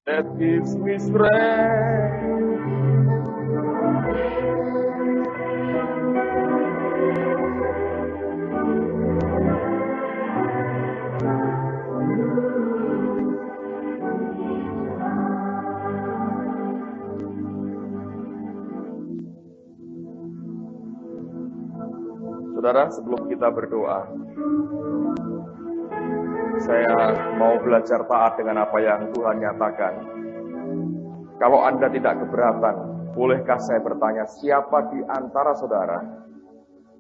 that gives me strength. Saudara, sebelum kita berdoa, saya mau belajar taat dengan apa yang Tuhan nyatakan. Kalau Anda tidak keberatan, bolehkah saya bertanya, siapa di antara saudara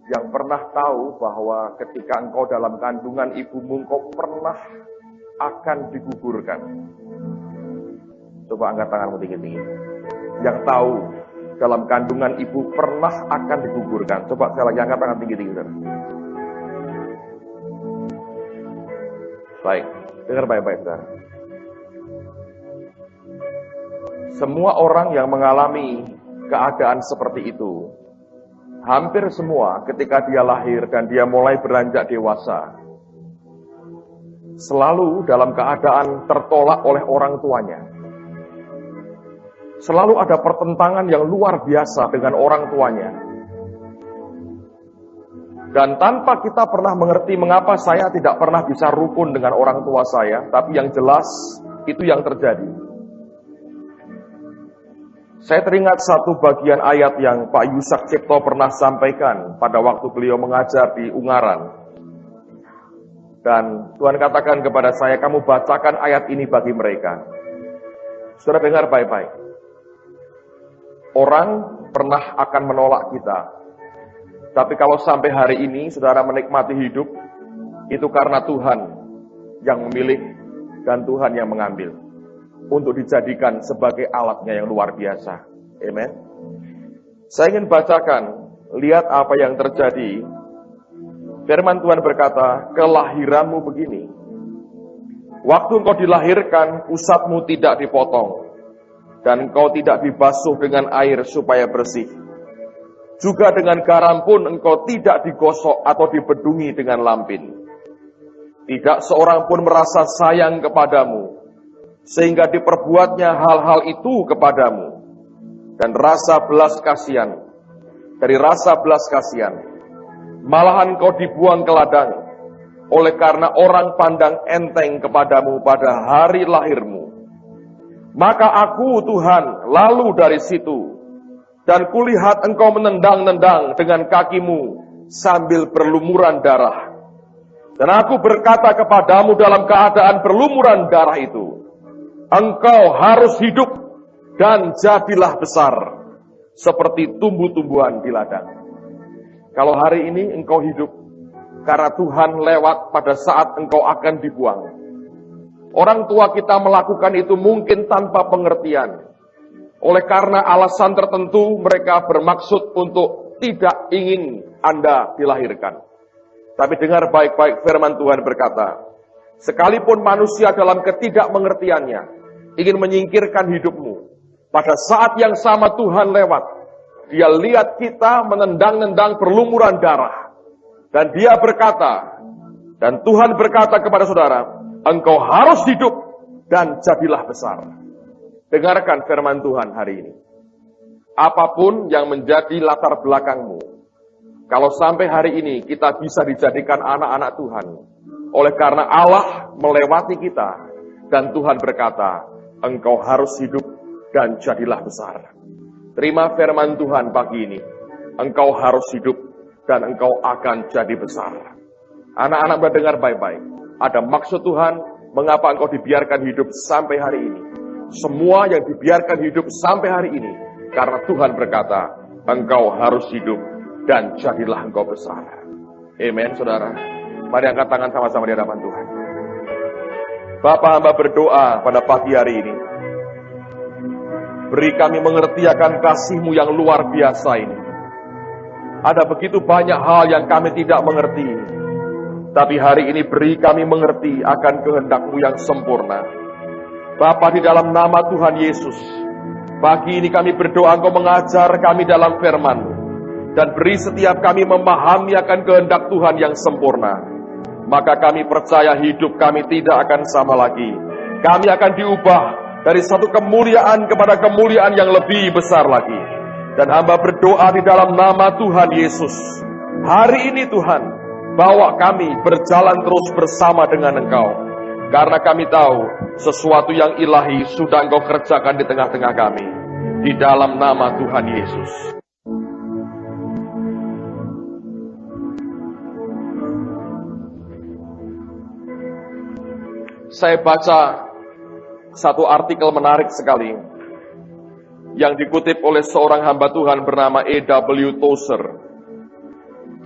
yang pernah tahu bahwa ketika engkau dalam kandungan ibumu, engkau pernah akan digugurkan? Coba angkat tanganmu tinggi-tinggi. Yang tahu dalam kandungan ibu pernah akan digugurkan. Coba saya lagi angkat tangan tinggi-tinggi. Baik, dengar baik-baik, saudara. Semua orang yang mengalami keadaan seperti itu, hampir semua ketika dia lahir dan dia mulai beranjak dewasa, selalu dalam keadaan tertolak oleh orang tuanya. Selalu ada pertentangan yang luar biasa dengan orang tuanya. Dan tanpa kita pernah mengerti mengapa saya tidak pernah bisa rukun dengan orang tua saya, tapi yang jelas itu yang terjadi. Saya teringat satu bagian ayat yang Pak Yusak Cipto pernah sampaikan pada waktu beliau mengajar di Ungaran. Dan Tuhan katakan kepada saya, kamu bacakan ayat ini bagi mereka. Saudara dengar baik-baik. Orang pernah akan menolak kita. Tapi kalau sampai hari ini saudara menikmati hidup, itu karena Tuhan yang memilih dan Tuhan yang mengambil untuk dijadikan sebagai alatnya yang luar biasa. Amen. Saya ingin bacakan, lihat apa yang terjadi. Firman Tuhan berkata, kelahiranmu begini. Waktu engkau dilahirkan, pusatmu tidak dipotong, dan engkau tidak dibasuh dengan air supaya bersih. Juga dengan garam pun engkau tidak digosok atau dibedungi dengan lampin. Tidak seorang pun merasa sayang kepadamu, sehingga diperbuatnya hal-hal itu kepadamu. Dan rasa belas kasihan, dari rasa belas kasihan, malahan engkau dibuang ke ladang, oleh karena orang pandang enteng kepadamu pada hari lahirmu. Maka aku Tuhan lalu dari situ, dan kulihat engkau menendang-nendang dengan kakimu sambil berlumuran darah. Dan aku berkata kepadamu dalam keadaan berlumuran darah itu, engkau harus hidup dan jadilah besar, seperti tumbuh-tumbuhan di ladang. Kalau hari ini engkau hidup, karena Tuhan lewat pada saat engkau akan dibuang. Orang tua kita melakukan itu mungkin tanpa pengertian. Oleh karena alasan tertentu mereka bermaksud untuk tidak ingin Anda dilahirkan. Tapi dengar baik-baik firman Tuhan berkata, sekalipun manusia dalam ketidakmengertiannya ingin menyingkirkan hidupmu, pada saat yang sama Tuhan lewat. Dia lihat kita menendang-nendang berlumuran darah. Dan dia berkata, dan Tuhan berkata kepada saudara, engkau harus hidup dan jadilah besar. Dengarkan firman Tuhan hari ini. Apapun yang menjadi latar belakangmu, kalau sampai hari ini kita bisa dijadikan anak-anak Tuhan, oleh karena Allah melewati kita, dan Tuhan berkata, engkau harus hidup dan jadilah besar. Terima firman Tuhan pagi ini. Engkau harus hidup dan engkau akan jadi besar. Anak-anak mendengar baik-baik. Ada maksud Tuhan mengapa engkau dibiarkan hidup sampai hari ini. Semua yang dibiarkan hidup sampai hari ini karena Tuhan berkata, engkau harus hidup dan jadilah engkau besar. Amen, saudara. Mari angkat tangan sama-sama di hadapan Tuhan. Bapa, hamba berdoa pada pagi hari ini. Beri kami mengerti akan kasih-Mu yang luar biasa ini. Ada begitu banyak hal yang kami tidak mengerti. Tapi hari ini beri kami mengerti akan kehendak-Mu yang sempurna. Bapa, di dalam nama Tuhan Yesus, pagi ini kami berdoa Engkau mengajar kami dalam firman-Mu. Dan beri setiap kami memahami akan kehendak Tuhan yang sempurna. Maka kami percaya hidup kami tidak akan sama lagi. Kami akan diubah dari satu kemuliaan kepada kemuliaan yang lebih besar lagi. Dan hamba berdoa di dalam nama Tuhan Yesus. Hari ini Tuhan, bawa kami berjalan terus bersama dengan Engkau. Karena kami tahu sesuatu yang ilahi sudah Engkau kerjakan di tengah-tengah kami. Di dalam nama Tuhan Yesus. Saya baca satu artikel menarik sekali yang dikutip oleh seorang hamba Tuhan bernama E.W. Tozer.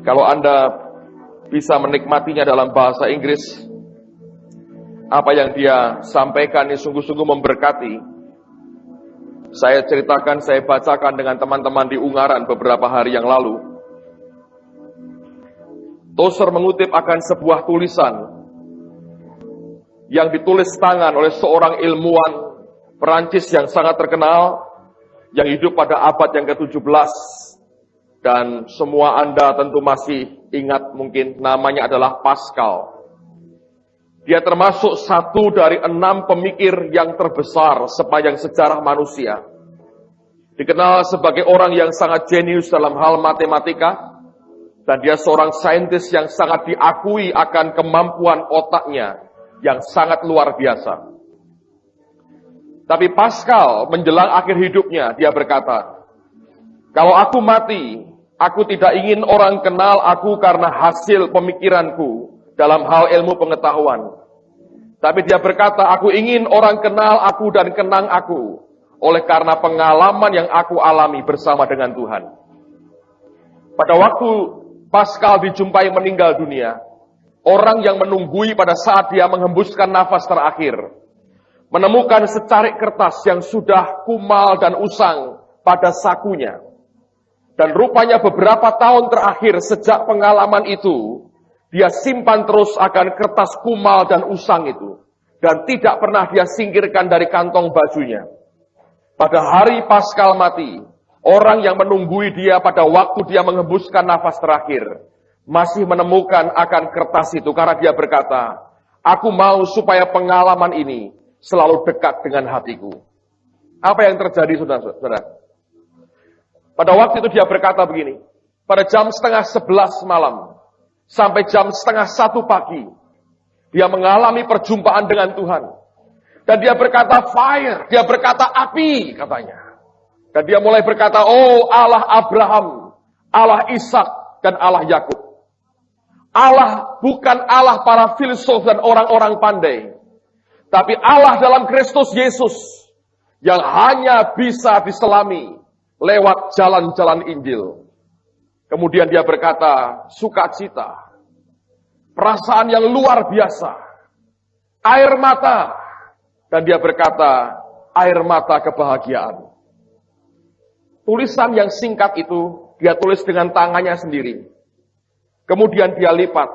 Kalau Anda bisa menikmatinya dalam bahasa Inggris, apa yang dia sampaikan ini sungguh-sungguh memberkati. Saya ceritakan, saya bacakan dengan teman-teman di Ungaran beberapa hari yang lalu. Tozer mengutip akan sebuah tulisan yang ditulis tangan oleh seorang ilmuwan Perancis yang sangat terkenal, yang hidup pada abad yang ke-17. Dan semua Anda tentu masih ingat mungkin namanya adalah Pascal. Dia termasuk satu dari 6 pemikir yang terbesar sepanjang sejarah manusia. Dikenal sebagai orang yang sangat jenius dalam hal matematika. Dan dia seorang saintis yang sangat diakui akan kemampuan otaknya yang sangat luar biasa. Tapi Pascal menjelang akhir hidupnya, dia berkata, kalau aku mati, aku tidak ingin orang kenal aku karena hasil pemikiranku dalam hal ilmu pengetahuan. Tapi dia berkata, aku ingin orang kenal aku dan kenang aku oleh karena pengalaman yang aku alami bersama dengan Tuhan. Pada waktu Pascal dijumpai meninggal dunia, orang yang menunggui pada saat dia menghembuskan nafas terakhir, menemukan secarik kertas yang sudah kumal dan usang pada sakunya. Dan rupanya beberapa tahun terakhir sejak pengalaman itu, dia simpan terus akan kertas kumal dan usang itu. Dan tidak pernah dia singkirkan dari kantong bajunya. Pada hari Pascal mati, orang yang menunggui dia pada waktu dia menghembuskan nafas terakhir, masih menemukan akan kertas itu karena dia berkata, aku mau supaya pengalaman ini selalu dekat dengan hatiku. Apa yang terjadi, saudara-saudara? Pada waktu itu dia berkata begini, pada jam 10:30 malam sampai jam 12:30 pagi, dia mengalami perjumpaan dengan Tuhan. Dan dia berkata fire, dia berkata api katanya. Dan dia mulai berkata, oh Allah Abraham, Allah Ishak dan Allah Yakub. Allah bukan Allah para filsuf dan orang-orang pandai. Tapi Allah dalam Kristus Yesus yang hanya bisa diselami lewat jalan-jalan Injil. Kemudian dia berkata, sukacita, perasaan yang luar biasa, air mata. Dan dia berkata, air mata kebahagiaan. Tulisan yang singkat itu, dia tulis dengan tangannya sendiri. Kemudian dia lipat,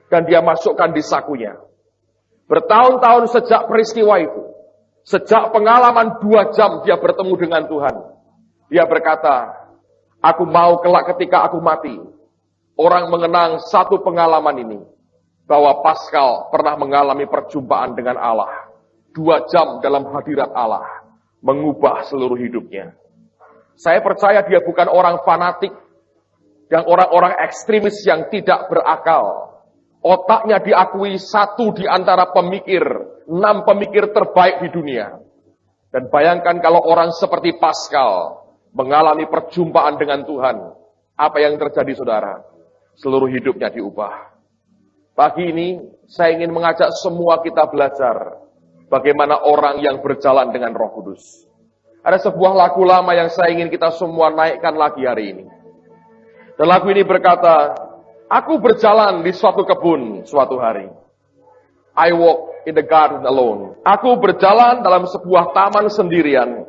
dan dia masukkan di sakunya. Bertahun-tahun sejak peristiwa itu, sejak pengalaman 2 jam dia bertemu dengan Tuhan. Dia berkata, aku mau kelak ketika aku mati, orang mengenang satu pengalaman ini, bahwa Pascal pernah mengalami perjumpaan dengan Allah. 2 jam dalam hadirat Allah, mengubah seluruh hidupnya. Saya percaya dia bukan orang fanatik, yang orang-orang ekstremis yang tidak berakal. Otaknya diakui satu di antara pemikir, 6 pemikir terbaik di dunia. Dan bayangkan kalau orang seperti Pascal mengalami perjumpaan dengan Tuhan. Apa yang terjadi, saudara? Seluruh hidupnya diubah. Pagi ini saya ingin mengajak semua kita belajar bagaimana orang yang berjalan dengan Roh Kudus. Ada sebuah lagu lama yang saya ingin kita semua naikkan lagi hari ini. Dan lagu ini berkata, aku berjalan di suatu kebun suatu hari. I walk in the garden alone. Aku berjalan dalam sebuah taman sendirian.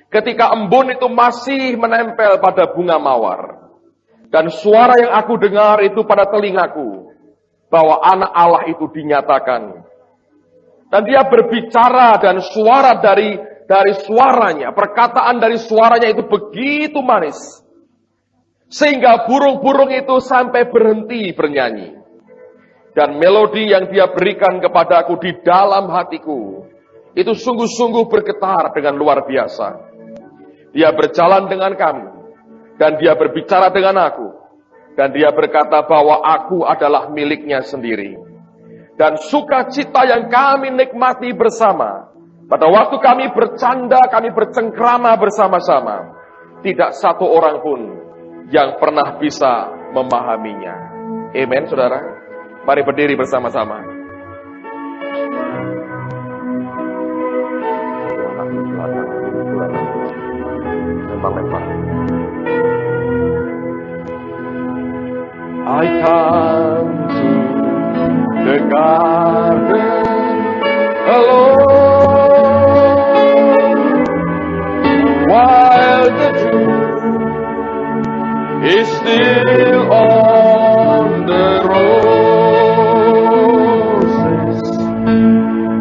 Ketika embun itu masih menempel pada bunga mawar. Dan suara yang aku dengar itu pada telingaku, bahwa anak Allah itu dinyatakan. Dan dia berbicara dan suara dari suaranya, perkataan dari suaranya itu begitu manis. Sehingga burung-burung itu sampai berhenti bernyanyi. Dan melodi yang dia berikan kepadaku di dalam hatiku, itu sungguh-sungguh bergetar dengan luar biasa. Dia berjalan dengan kami, dan dia berbicara dengan aku, dan dia berkata bahwa aku adalah miliknya sendiri. Dan sukacita yang kami nikmati bersama, pada waktu kami bercanda, kami bercengkrama bersama-sama, tidak satu orang pun yang pernah bisa memahaminya. Amen, saudara. Mari berdiri bersama-sama. I come to the garden alone, while the dew is still on the roses,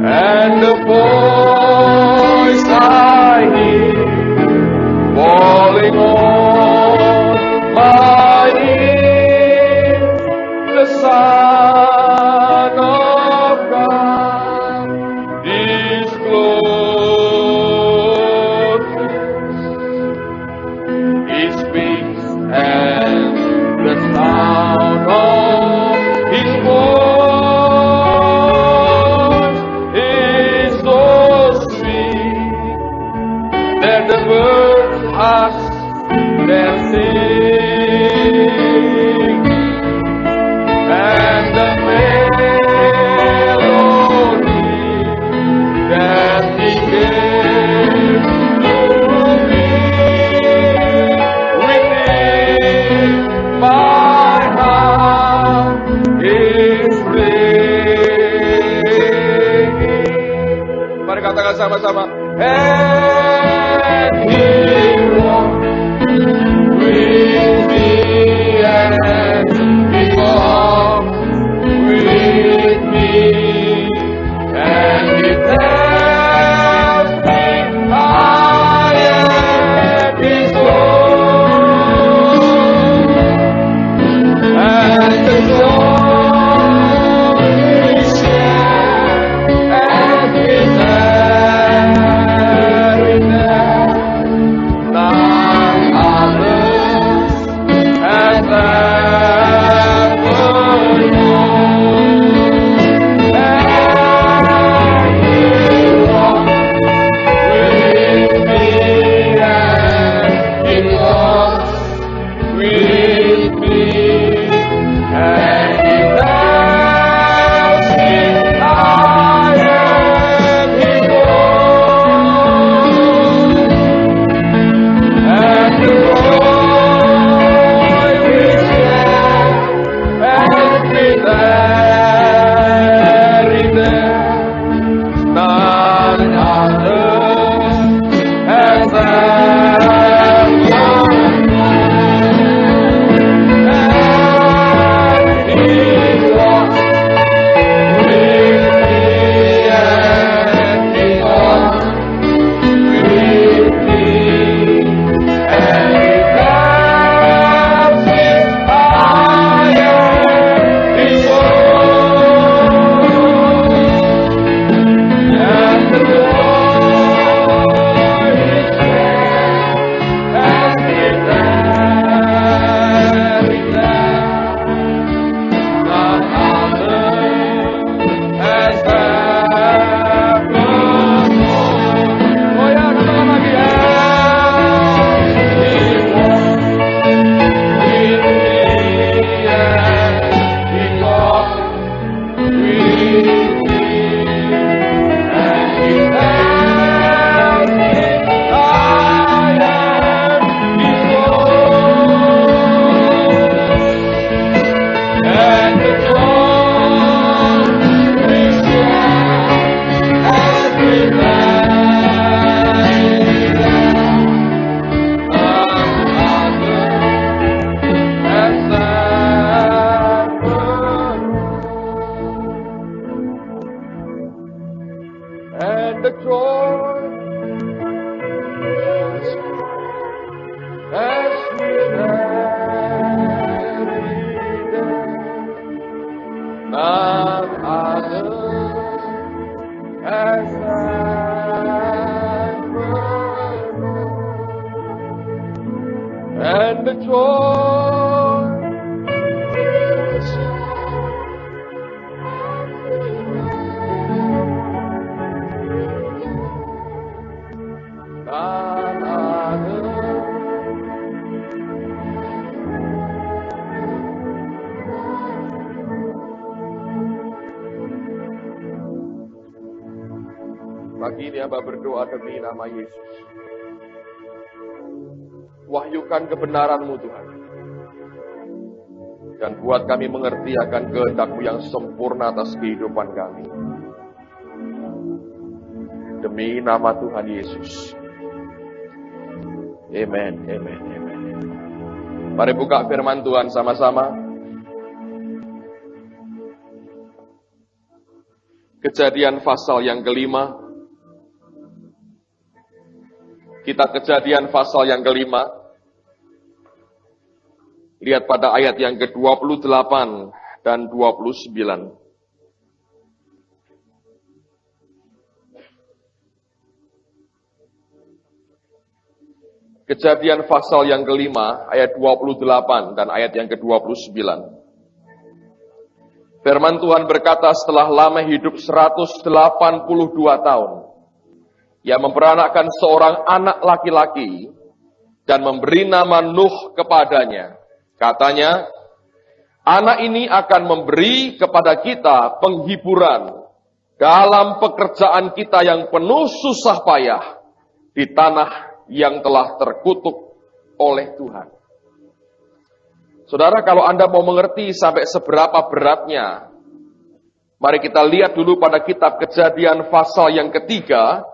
and the voice I hear falling on my ear, the Son of God is close. He speaks, and the sound of His voice is so sweet that the birds hush their sing, and the melody that He gave to me within my heart is ringing. Mari katakan sama-sama. And He walked with me, and He walked with me, and He tells me I am His own, and the joy we share as we tarry there, none others has ever known. And He walked with me, and He walks with me, and He tells me I am His own, and the joy we share as we tarry there, none other has ever known. And He walks with me, and He walks with me, and He tells me I am His own, and the joy we share as we tarry there, none other has ever known. Oh ya, katakan lagi ya. He walks with me, and He walks with me, and He tells me I am His own, and the joy we share as we tarry there, none other has ever known. And the joy as we tarry there, none other has ever and the joy. Pagi ini hamba berdoa demi nama Yesus. Wahyukan kebenaran-Mu Tuhan. Dan buat kami mengerti akan kehendak-Mu yang sempurna atas kehidupan kami. Demi nama Tuhan Yesus. Amen, amen, amen. Mari buka firman Tuhan sama-sama. Kejadian pasal yang kelima. Kita Kejadian pasal yang kelima. Lihat pada ayat yang ke-28 dan 29. Kejadian pasal yang kelima, ayat 28 dan ayat yang ke-29. Firman Tuhan berkata, setelah lama hidup 182 tahun, ia memperanakkan seorang anak laki-laki dan memberi nama Nuh kepadanya. Katanya, anak ini akan memberi kepada kita penghiburan dalam pekerjaan kita yang penuh susah payah di tanah yang telah terkutuk oleh Tuhan. Saudara, kalau Anda mau mengerti sampai seberapa beratnya, mari kita lihat dulu pada kitab Kejadian pasal yang ketiga.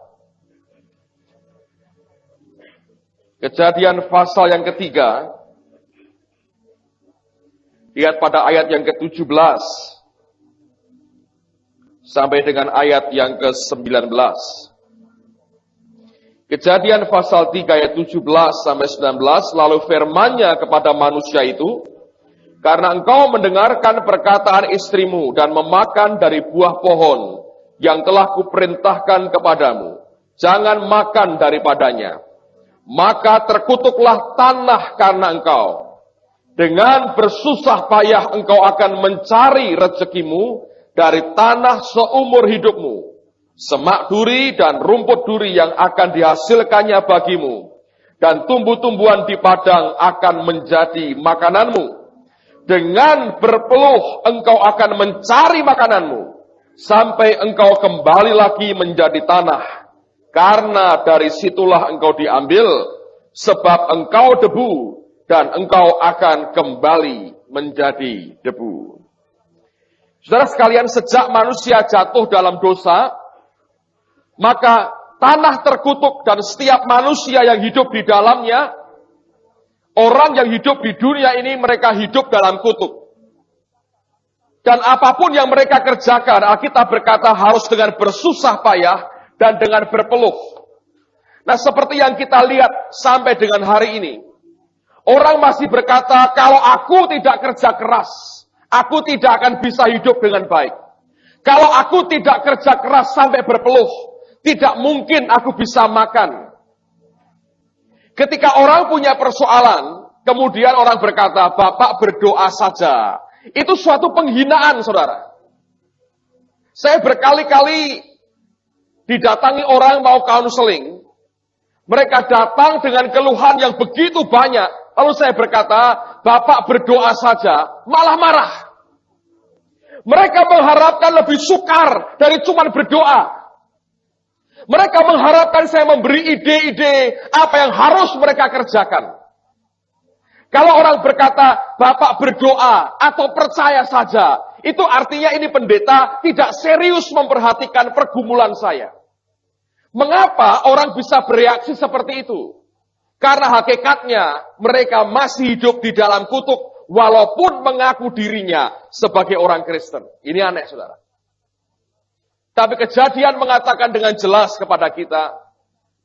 Kejadian pasal yang ketiga, lihat pada ayat yang ke-17 sampai dengan ayat yang ke-19. Kejadian pasal 3 ayat 17 sampai 19, lalu firman-Nya kepada manusia itu, karena engkau mendengarkan perkataan istrimu dan memakan dari buah pohon yang telah kuperintahkan kepadamu, jangan makan daripadanya. Maka terkutuklah tanah karena engkau. Dengan bersusah payah engkau akan mencari rezekimu dari tanah seumur hidupmu. Semak duri dan rumput duri yang akan dihasilkannya bagimu. Dan tumbuh-tumbuhan di padang akan menjadi makananmu. Dengan berpeluh engkau akan mencari makananmu. Sampai engkau kembali lagi menjadi tanah. Karena dari situlah engkau diambil, sebab engkau debu, dan engkau akan kembali menjadi debu. Saudara sekalian, sejak manusia jatuh dalam dosa, maka tanah terkutuk dan setiap manusia yang hidup di dalamnya, orang yang hidup di dunia ini mereka hidup dalam kutuk. Dan apapun yang mereka kerjakan, Alkitab berkata harus dengan bersusah payah, dan dengan berpeluh. Nah, seperti yang kita lihat sampai dengan hari ini. Orang masih berkata, kalau aku tidak kerja keras, aku tidak akan bisa hidup dengan baik. Kalau aku tidak kerja keras sampai berpeluh, tidak mungkin aku bisa makan. Ketika orang punya persoalan, kemudian orang berkata, Bapak berdoa saja. Itu suatu penghinaan, saudara. Saya berkali-kali didatangi orang mau counseling, mereka datang dengan keluhan yang begitu banyak. Lalu saya berkata, Bapak berdoa saja, malah marah. Mereka mengharapkan lebih sukar dari cuma berdoa. Mereka mengharapkan saya memberi ide-ide apa yang harus mereka kerjakan. Kalau orang berkata, Bapak berdoa atau percaya saja, itu artinya ini pendeta tidak serius memperhatikan pergumulan saya. Mengapa orang bisa bereaksi seperti itu? Karena hakikatnya mereka masih hidup di dalam kutuk walaupun mengaku dirinya sebagai orang Kristen. Ini aneh, saudara. Tapi Kejadian mengatakan dengan jelas kepada kita,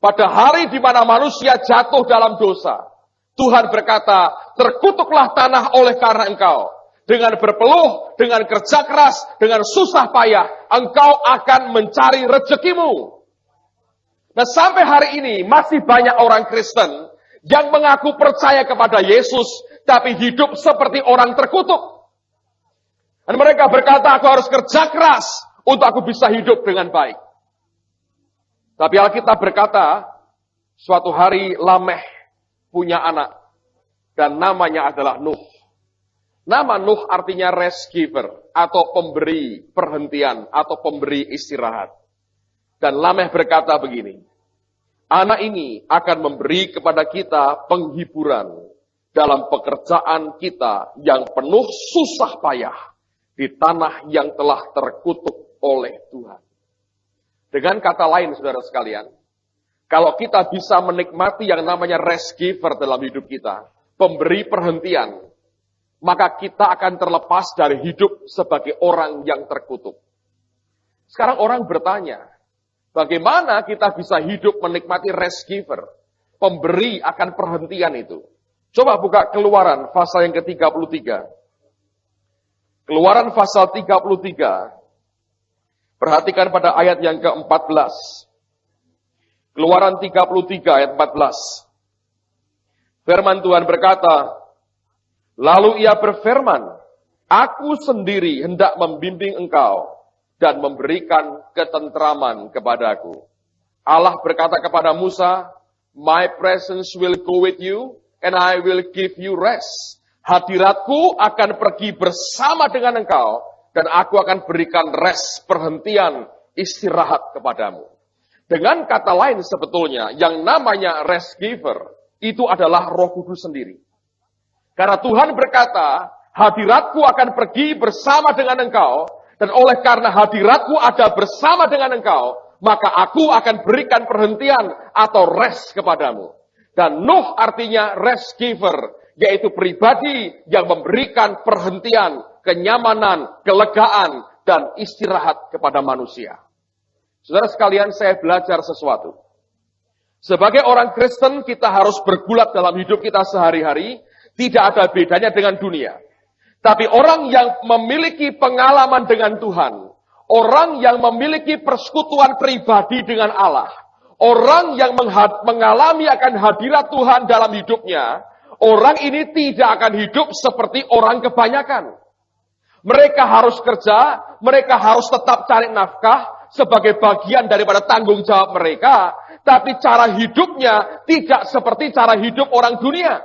pada hari di mana manusia jatuh dalam dosa, Tuhan berkata, terkutuklah tanah oleh karena engkau. Dengan berpeluh, dengan kerja keras, dengan susah payah, engkau akan mencari rezekimu. Nah, sampai hari ini masih banyak orang Kristen yang mengaku percaya kepada Yesus, tapi hidup seperti orang terkutuk. Dan mereka berkata, aku harus kerja keras untuk aku bisa hidup dengan baik. Tapi Alkitab berkata, suatu hari Lameh punya anak, dan namanya adalah Nuh. Nama Nuh artinya rest giver, atau pemberi perhentian, atau pemberi istirahat. Dan Lameh berkata begini, anak ini akan memberi kepada kita penghiburan dalam pekerjaan kita yang penuh susah payah di tanah yang telah terkutuk oleh Tuhan. Dengan kata lain, saudara sekalian, kalau kita bisa menikmati yang namanya rest giver dalam hidup kita, pemberi perhentian, maka kita akan terlepas dari hidup sebagai orang yang terkutuk. Sekarang orang bertanya, bagaimana kita bisa hidup menikmati rest giver, pemberi akan perhentian itu? Coba buka Keluaran pasal yang ke-33. Keluaran pasal 33. Perhatikan pada ayat yang ke-14. Keluaran 33 ayat 14. Firman Tuhan berkata, lalu ia berfirman, aku sendiri hendak membimbing engkau dan memberikan ketentraman kepadaku. Allah berkata kepada Musa, my presence will go with you and I will give you rest. Hadiratku akan pergi bersama dengan engkau dan aku akan berikan rest, perhentian, istirahat kepadamu. Dengan kata lain sebetulnya, yang namanya rest giver, itu adalah Roh Kudus sendiri. Karena Tuhan berkata, hadiratku akan pergi bersama dengan engkau, dan oleh karena hadiratku ada bersama dengan engkau, maka aku akan berikan perhentian atau rest kepadamu. Dan Nuh artinya rest giver, yaitu pribadi yang memberikan perhentian, kenyamanan, kelegaan, dan istirahat kepada manusia. Saudara sekalian, saya belajar sesuatu. Sebagai orang Kristen, kita harus bergulat dalam hidup kita sehari-hari, tidak ada bedanya dengan dunia. Tapi orang yang memiliki pengalaman dengan Tuhan, orang yang memiliki persekutuan pribadi dengan Allah, orang yang mengalami akan hadirat Tuhan dalam hidupnya, orang ini tidak akan hidup seperti orang kebanyakan. Mereka harus kerja, mereka harus tetap cari nafkah sebagai bagian daripada tanggung jawab mereka, tapi cara hidupnya tidak seperti cara hidup orang dunia.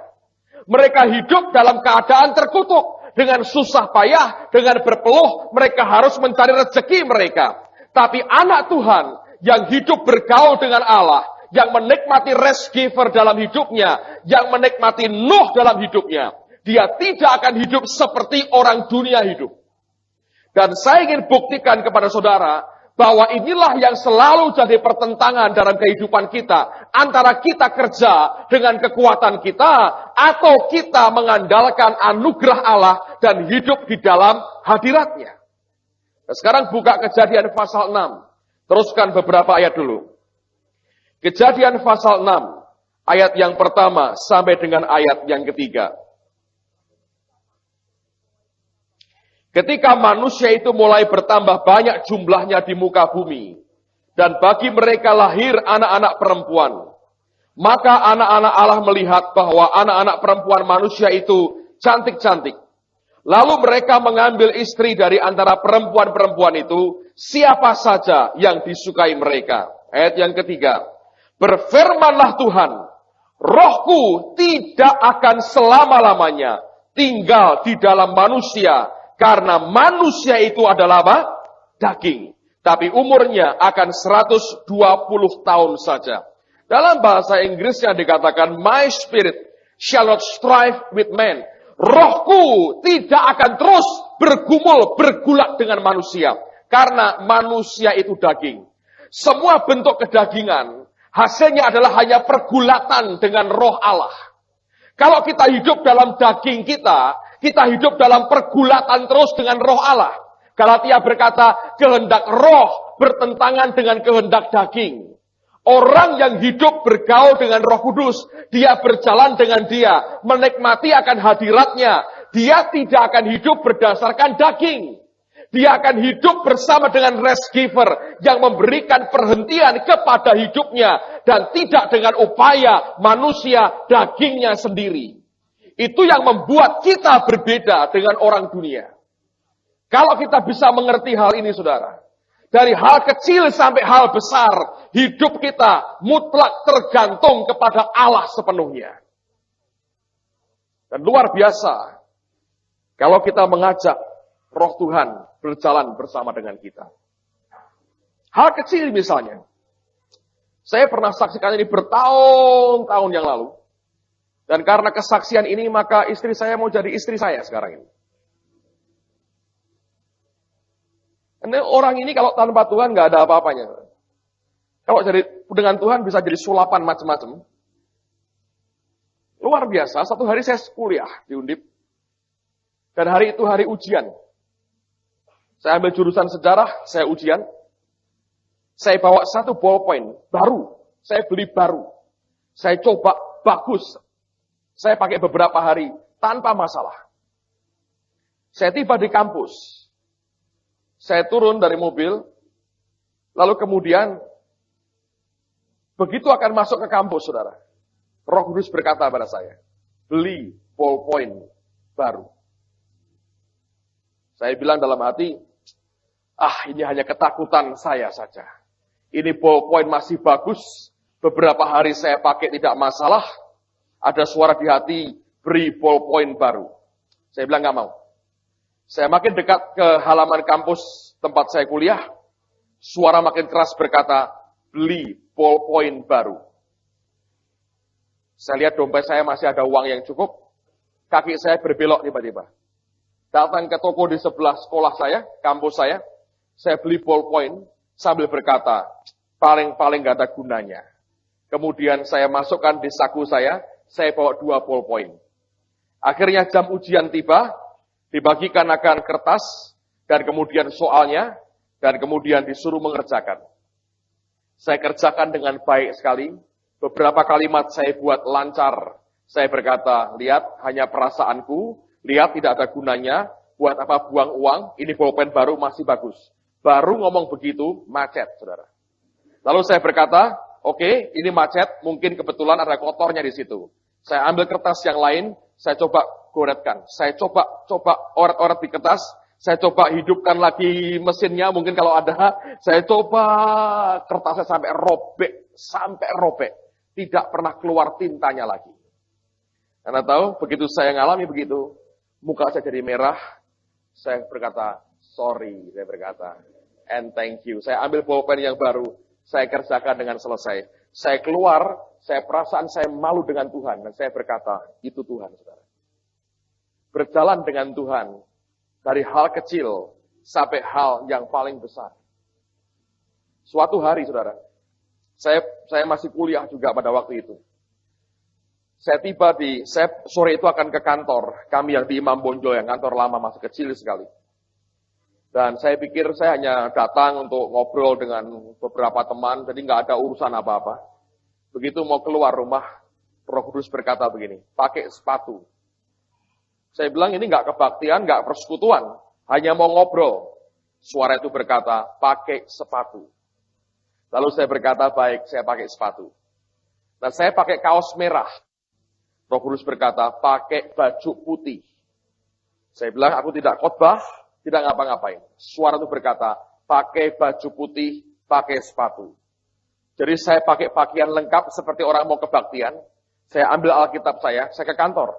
Mereka hidup dalam keadaan terkutuk. Dengan susah payah, dengan berpeluh, mereka harus mencari rezeki mereka. Tapi anak Tuhan yang hidup bergaul dengan Allah, yang menikmati rest giver dalam hidupnya, yang menikmati Nuh dalam hidupnya, dia tidak akan hidup seperti orang dunia hidup. Dan saya ingin buktikan kepada saudara, bahwa inilah yang selalu jadi pertentangan dalam kehidupan kita. Antara kita kerja dengan kekuatan kita, atau kita mengandalkan anugerah Allah dan hidup di dalam hadiratnya. Nah, sekarang buka Kejadian pasal 6. Teruskan beberapa ayat dulu. Kejadian pasal 6, ayat yang pertama sampai dengan ayat yang ketiga. Ketika manusia itu mulai bertambah banyak jumlahnya di muka bumi, dan bagi mereka lahir anak-anak perempuan, maka anak-anak Allah melihat bahwa anak-anak perempuan manusia itu cantik-cantik. Lalu mereka mengambil istri dari antara perempuan-perempuan itu, siapa saja yang disukai mereka. Ayat yang ketiga, berfirmanlah Tuhan, rohku tidak akan selama-lamanya tinggal di dalam manusia, karena manusia itu adalah apa? Daging. Tapi umurnya akan 120 tahun saja. Dalam bahasa Inggrisnya dikatakan, my spirit shall not strive with man. Rohku tidak akan terus bergumul, bergulat dengan manusia. Karena manusia itu daging. Semua bentuk kedagingan, hasilnya adalah hanya pergulatan dengan roh Allah. Kalau kita hidup dalam daging kita hidup dalam pergulatan terus dengan roh Allah. Galatia berkata, kehendak roh bertentangan dengan kehendak daging. Orang yang hidup bergaul dengan Roh Kudus, dia berjalan dengan dia, menikmati akan hadiratnya. Dia tidak akan hidup berdasarkan daging. Dia akan hidup bersama dengan rest giver yang memberikan perhentian kepada hidupnya dan tidak dengan upaya manusia dagingnya sendiri. Itu yang membuat kita berbeda dengan orang dunia. Kalau kita bisa mengerti hal ini, saudara, dari hal kecil sampai hal besar, hidup kita mutlak tergantung kepada Allah sepenuhnya. Dan luar biasa, kalau kita mengajak Roh Tuhan berjalan bersama dengan kita. Hal kecil misalnya. Saya pernah saksikan ini bertahun-tahun yang lalu. Dan karena kesaksian ini, maka istri saya mau jadi istri saya sekarang ini. Karena orang ini kalau tanpa Tuhan nggak ada apa-apanya. Kalau jadi dengan Tuhan bisa jadi sulapan macam-macam. Luar biasa, satu hari saya kuliah di Undip. Dan hari itu hari ujian. Saya ambil jurusan sejarah, saya ujian. Saya bawa satu ballpoint baru. Saya beli baru. Saya coba bagus. Saya pakai beberapa hari tanpa masalah. Saya tiba di kampus. Saya turun dari mobil. Lalu kemudian, begitu akan masuk ke kampus, saudara. Roh Kudus berkata pada saya, beli ballpoint baru. Saya bilang dalam hati, ini hanya ketakutan saya saja. Ini ballpoint masih bagus. Beberapa hari saya pakai tidak masalah. Ada suara di hati, beri ballpoint baru. Saya bilang nggak mau. Saya makin dekat ke halaman kampus tempat saya kuliah. Suara makin keras berkata, beli ballpoint baru. Saya lihat dompet saya masih ada uang yang cukup. Kaki saya berbelok tiba-tiba. Datang ke toko di sebelah sekolah saya, kampus saya beli ballpoint sambil berkata, paling-paling gak ada gunanya. Kemudian saya masukkan di saku saya bawa 2 ballpoint. Akhirnya jam ujian tiba, dibagikan akan kertas, dan kemudian soalnya, dan kemudian disuruh mengerjakan. Saya kerjakan dengan baik sekali, beberapa kalimat saya buat lancar. Saya berkata, lihat hanya perasaanku, lihat tidak ada gunanya, buat apa buang uang, ini pulpen baru masih bagus. Baru ngomong begitu, macet, saudara. Lalu saya berkata, oke, ini macet, mungkin kebetulan ada kotornya di situ. Saya ambil kertas yang lain, saya coba goretkan. Saya coba oret-oret di kertas, saya coba hidupkan lagi mesinnya, mungkin kalau ada. Saya coba kertasnya sampai robek. Tidak pernah keluar tintanya lagi. Anda tahu, begitu saya ngalami begitu, muka saya jadi merah, saya berkata, sorry, saya berkata, and thank you. Saya ambil pulpen yang baru, saya kerjakan dengan selesai. Saya keluar, perasaan saya malu dengan Tuhan, dan saya berkata, itu Tuhan, saudara. Berjalan dengan Tuhan, dari hal kecil, sampai hal yang paling besar. Suatu hari, saudara, saya masih kuliah juga pada waktu itu. Saya sore itu akan ke kantor, kami yang di Imam Bonjol, yang kantor lama masih kecil sekali. Dan saya pikir saya hanya datang untuk ngobrol dengan beberapa teman, jadi nggak ada urusan apa-apa. Begitu mau keluar rumah, Roh Kudus berkata begini, pakai sepatu. Saya bilang ini nggak kebaktian, nggak persekutuan, hanya mau ngobrol. Suara itu berkata, pakai sepatu. Lalu saya berkata, baik, saya pakai sepatu. Nah, saya pakai kaos merah. Roh Kudus berkata, pakai baju putih. Saya bilang, aku tidak khotbah, tidak ngapa-ngapain. Suara itu berkata, pakai baju putih, pakai sepatu. Jadi saya pakai pakaian lengkap seperti orang mau kebaktian. Saya ambil Alkitab saya ke kantor.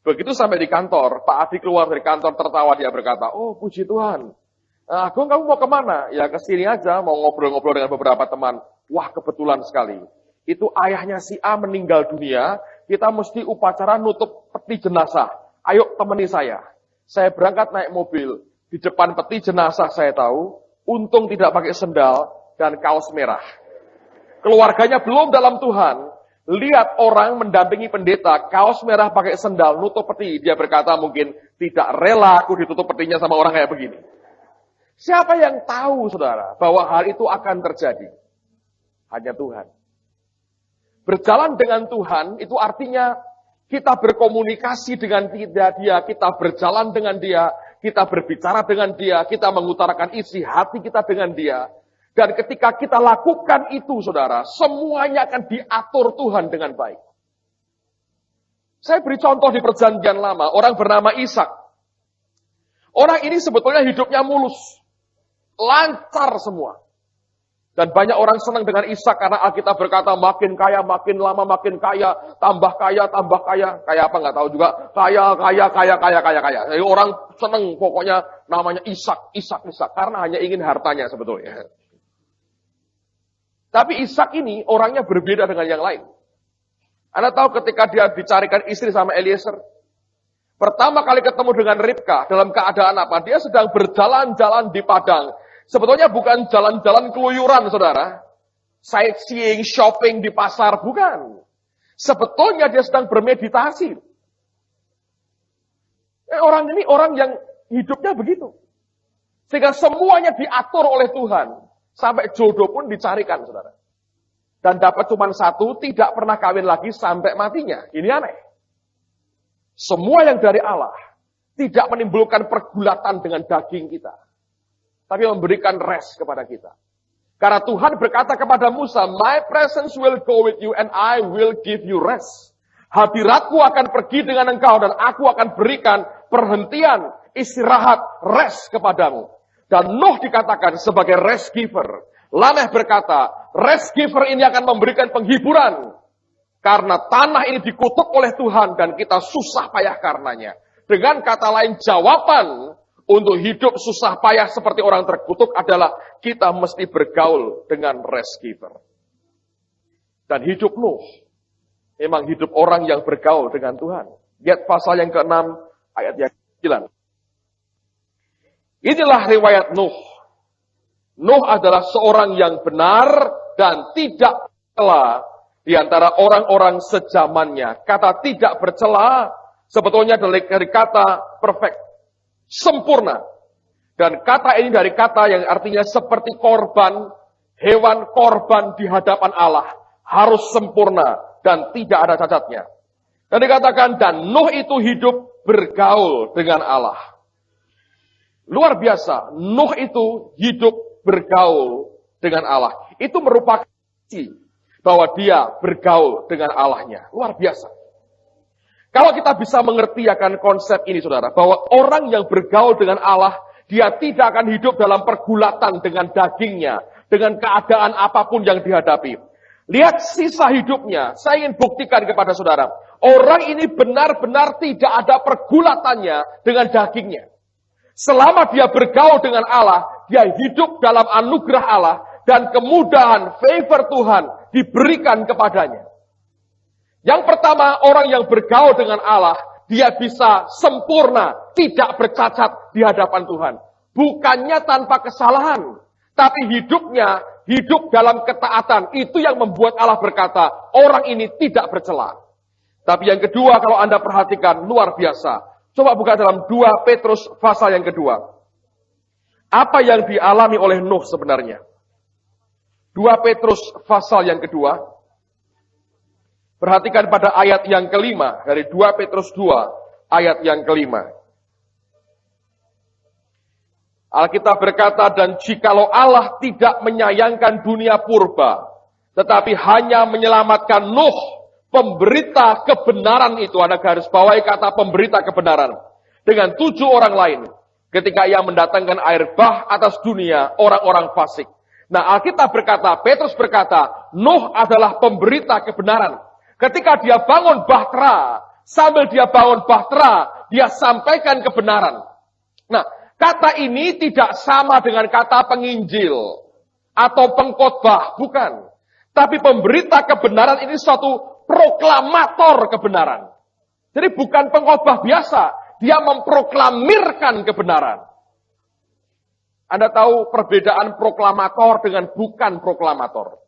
Begitu sampai di kantor, Pak Adi keluar dari kantor tertawa, dia berkata, oh puji Tuhan. Agung, kamu mau kemana? Ya ke sini aja, mau ngobrol-ngobrol dengan beberapa teman. Wah, kebetulan sekali. Itu ayahnya si A meninggal dunia, kita mesti upacara nutup peti jenazah. Ayo temani saya. Saya berangkat naik mobil. Di depan peti jenazah saya tahu, untung tidak pakai sendal dan kaos merah. Keluarganya belum dalam Tuhan. Lihat orang mendampingi pendeta, kaos merah pakai sendal, nutup peti. Dia berkata mungkin tidak rela aku ditutup petinya sama orang kayak begini. Siapa yang tahu, saudara, bahwa hal itu akan terjadi? Hanya Tuhan. Berjalan dengan Tuhan itu artinya kita berkomunikasi dengan dia, kita berjalan dengan dia, kita berbicara dengan dia, kita mengutarakan isi hati kita dengan dia. Dan ketika kita lakukan itu, saudara, semuanya akan diatur Tuhan dengan baik. Saya beri contoh di perjanjian lama, orang bernama Ishak. Orang ini sebetulnya hidupnya mulus, lancar semua. Dan banyak orang senang dengan Ishak karena Alkitab berkata makin kaya, makin lama makin kaya, tambah kaya, tambah kaya. Kaya apa nggak tahu juga. Kaya. Jadi orang senang pokoknya namanya Ishak. Karena hanya ingin hartanya sebetulnya. Tapi Ishak ini orangnya berbeda dengan yang lain. Anda tahu ketika dia dicarikan istri sama Eliezer. Pertama kali ketemu dengan Ribka dalam keadaan apa? Dia sedang berjalan-jalan di padang. Sebetulnya bukan jalan-jalan keluyuran, saudara. Sightseeing, shopping di pasar, bukan. Sebetulnya dia sedang bermeditasi. Orang ini orang yang hidupnya begitu. Sehingga semuanya diatur oleh Tuhan. Sampai jodoh pun dicarikan, saudara. Dan dapat cuma satu, tidak pernah kawin lagi sampai matinya. Ini aneh. Semua yang dari Allah tidak menimbulkan pergulatan dengan daging kita. Tapi memberikan rest kepada kita. Karena Tuhan berkata kepada Musa, My presence will go with you and I will give you rest. Hadiratku akan pergi dengan engkau dan aku akan berikan perhentian, istirahat, rest kepadamu. Dan Nuh dikatakan sebagai rest giver. Lameh berkata, rest giver ini akan memberikan penghiburan. Karena tanah ini dikutuk oleh Tuhan dan kita susah payah karenanya. Dengan kata lain, jawaban untuk hidup susah payah seperti orang terkutuk adalah kita mesti bergaul dengan rest giver. Dan hidup Nuh memang hidup orang yang bergaul dengan Tuhan. Lihat pasal yang ke-6 ayat yang ke-9. Inilah riwayat Nuh. Nuh adalah seorang yang benar dan tidak bercela di antara orang-orang sejamannya. Kata tidak bercela sebetulnya dari kata perfect. Sempurna. Dan kata ini dari kata yang artinya seperti korban, hewan korban di hadapan Allah. Harus sempurna dan tidak ada cacatnya. Dan dikatakan, dan Nuh itu hidup bergaul dengan Allah. Luar biasa, Nuh itu hidup bergaul dengan Allah. Itu merupakan bahwa dia bergaul dengan Allahnya. Luar biasa. Kalau kita bisa mengerti akan konsep ini, saudara, bahwa orang yang bergaul dengan Allah, dia tidak akan hidup dalam pergulatan dengan dagingnya, dengan keadaan apapun yang dihadapi. Lihat sisa hidupnya, saya ingin buktikan kepada saudara, orang ini benar-benar tidak ada pergulatannya dengan dagingnya. Selama dia bergaul dengan Allah, dia hidup dalam anugerah Allah, dan kemudahan, favor Tuhan diberikan kepadanya. Yang pertama, orang yang bergaul dengan Allah, dia bisa sempurna, tidak bercacat di hadapan Tuhan. Bukannya tanpa kesalahan, tapi hidupnya, hidup dalam ketaatan. Itu yang membuat Allah berkata, orang ini tidak bercela. Tapi yang kedua, kalau Anda perhatikan, luar biasa. Coba buka dalam 2 Petrus pasal yang kedua. Apa yang dialami oleh Nuh sebenarnya? 2 Petrus pasal yang kedua. Perhatikan pada ayat yang kelima, dari 2 Petrus 2, ayat yang kelima. Alkitab berkata, dan jikalau Allah tidak menyayangkan dunia purba, tetapi hanya menyelamatkan Nuh, pemberita kebenaran itu, ada garis bawahi kata pemberita kebenaran, dengan 7 orang lain, ketika ia mendatangkan air bah atas dunia orang-orang fasik. Nah, Alkitab berkata, Petrus berkata, Nuh adalah pemberita kebenaran. Ketika dia bangun bahtera, sambil dia bangun bahtera, dia sampaikan kebenaran. Nah, kata ini tidak sama dengan kata penginjil atau pengkhotbah, bukan. Tapi pemberita kebenaran ini suatu proklamator kebenaran. Jadi bukan pengkhotbah biasa, dia memproklamirkan kebenaran. Anda tahu perbedaan proklamator dengan bukan proklamator.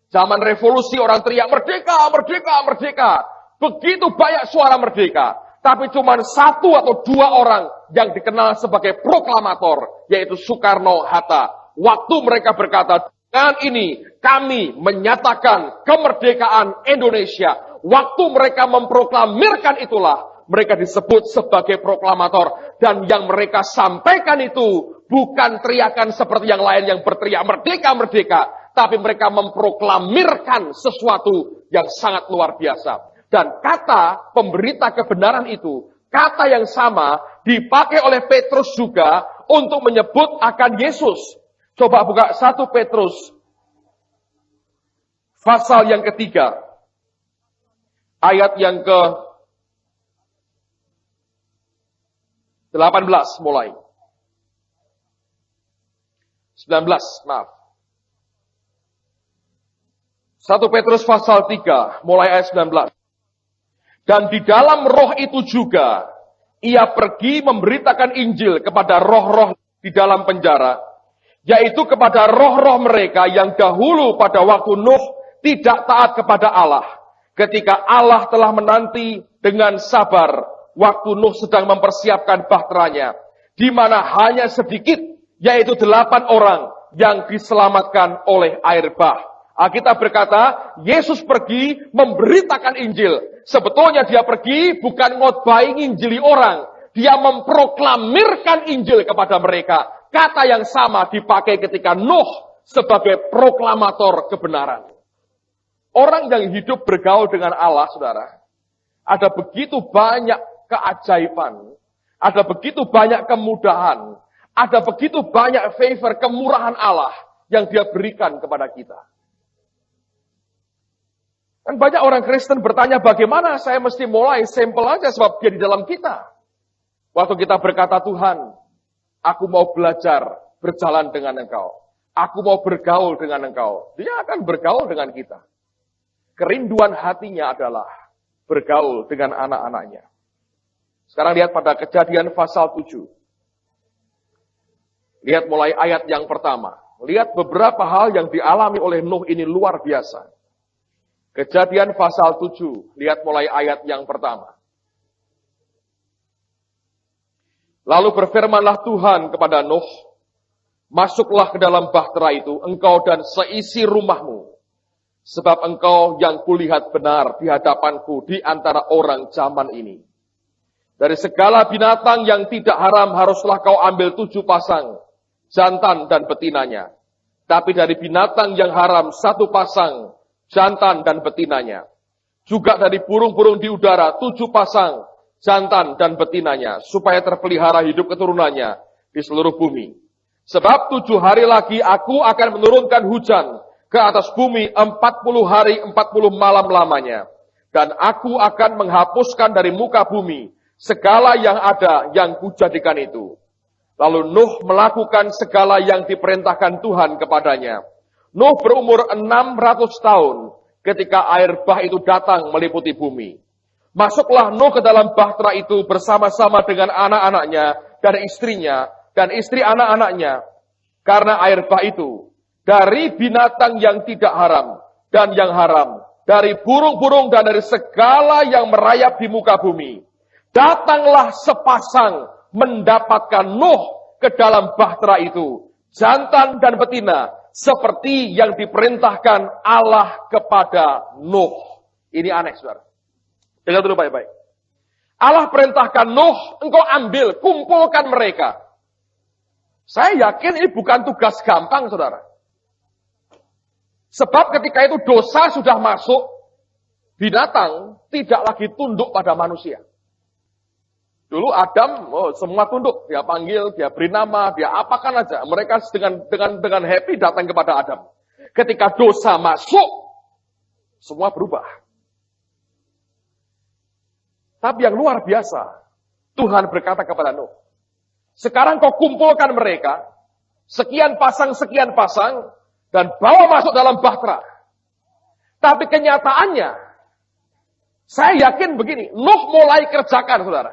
Zaman revolusi orang teriak merdeka, merdeka, merdeka. Begitu banyak suara merdeka. Tapi cuma 1 atau 2 orang yang dikenal sebagai proklamator. Yaitu Soekarno, Hatta. Waktu mereka berkata, dengan ini kami menyatakan kemerdekaan Indonesia. Waktu mereka memproklamirkan itulah, mereka disebut sebagai proklamator. Dan yang mereka sampaikan itu bukan teriakan seperti yang lain yang berteriak merdeka, merdeka. Tapi mereka memproklamirkan sesuatu yang sangat luar biasa. Dan kata pemberita kebenaran itu, kata yang sama dipakai oleh Petrus juga untuk menyebut akan Yesus. Coba buka 1 Petrus pasal yang ketiga, ayat yang ke 18 mulai. 19, maaf. 1 Petrus pasal 3, mulai ayat 19. Dan di dalam roh itu juga, ia pergi memberitakan Injil kepada roh-roh di dalam penjara, yaitu kepada roh-roh mereka yang dahulu pada waktu Nuh tidak taat kepada Allah. Ketika Allah telah menanti dengan sabar, waktu Nuh sedang mempersiapkan bahteranya, di mana hanya sedikit, yaitu 8 orang yang diselamatkan oleh air bah. Alkitab berkata, Yesus pergi memberitakan Injil. Sebetulnya dia pergi bukan ngotbahi nginjili orang. Dia memproklamirkan Injil kepada mereka. Kata yang sama dipakai ketika Nuh sebagai proklamator kebenaran. Orang yang hidup bergaul dengan Allah, saudara, ada begitu banyak keajaiban. Ada begitu banyak kemudahan. Ada begitu banyak favor, kemurahan Allah yang dia berikan kepada kita. Dan banyak orang Kristen bertanya, bagaimana saya mesti mulai? Simple aja, sebab dia di dalam kita. Waktu kita berkata, Tuhan, aku mau belajar berjalan dengan Engkau. Aku mau bergaul dengan Engkau. Dia akan bergaul dengan kita. Kerinduan hatinya adalah bergaul dengan anak-anaknya. Sekarang lihat pada Kejadian pasal 7. Lihat mulai ayat yang pertama. Lihat beberapa hal yang dialami oleh Nuh ini luar biasa. Kejadian pasal 7, lihat mulai ayat yang pertama. Lalu berfirmanlah Tuhan kepada Nuh, masuklah ke dalam bahtera itu, engkau dan seisi rumahmu. Sebab engkau yang kulihat benar di hadapanku di antara orang zaman ini. Dari segala binatang yang tidak haram haruslah kau ambil 7 pasang, jantan dan betinanya. Tapi dari binatang yang haram 1 pasang, jantan dan betinanya. Juga dari burung-burung di udara 7 pasang, jantan dan betinanya. Supaya terpelihara hidup keturunannya di seluruh bumi. Sebab 7 hari lagi aku akan menurunkan hujan ke atas bumi 40 hari 40 malam lamanya. Dan aku akan menghapuskan dari muka bumi segala yang ada yang kujadikan itu. Lalu Nuh melakukan segala yang diperintahkan Tuhan kepadanya. Nuh berumur 600 tahun ketika air bah itu datang meliputi bumi. Masuklah Nuh ke dalam bahtera itu bersama-sama dengan anak-anaknya dan istrinya dan istri anak-anaknya. Karena air bah itu dari binatang yang tidak haram dan yang haram, dari burung-burung dan dari segala yang merayap di muka bumi. Datanglah sepasang mendapatkan Nuh ke dalam bahtera itu, jantan dan betina, seperti yang diperintahkan Allah kepada Nuh. Ini aneh, saudara. Dengar dulu baik-baik. Allah perintahkan Nuh, engkau ambil, kumpulkan mereka. Saya yakin ini bukan tugas gampang, saudara. Sebab ketika itu dosa sudah masuk, binatang tidak lagi tunduk pada manusia. Dulu Adam, semua tunduk, dia panggil, dia beri nama, dia apakan aja. Mereka dengan happy datang kepada Adam. Ketika dosa masuk, semua berubah. Tapi yang luar biasa, Tuhan berkata kepada Nuh, sekarang kau kumpulkan mereka, sekian pasang, dan bawa masuk dalam bahtera. Tapi kenyataannya, saya yakin begini, Nuh mulai kerjakan, saudara.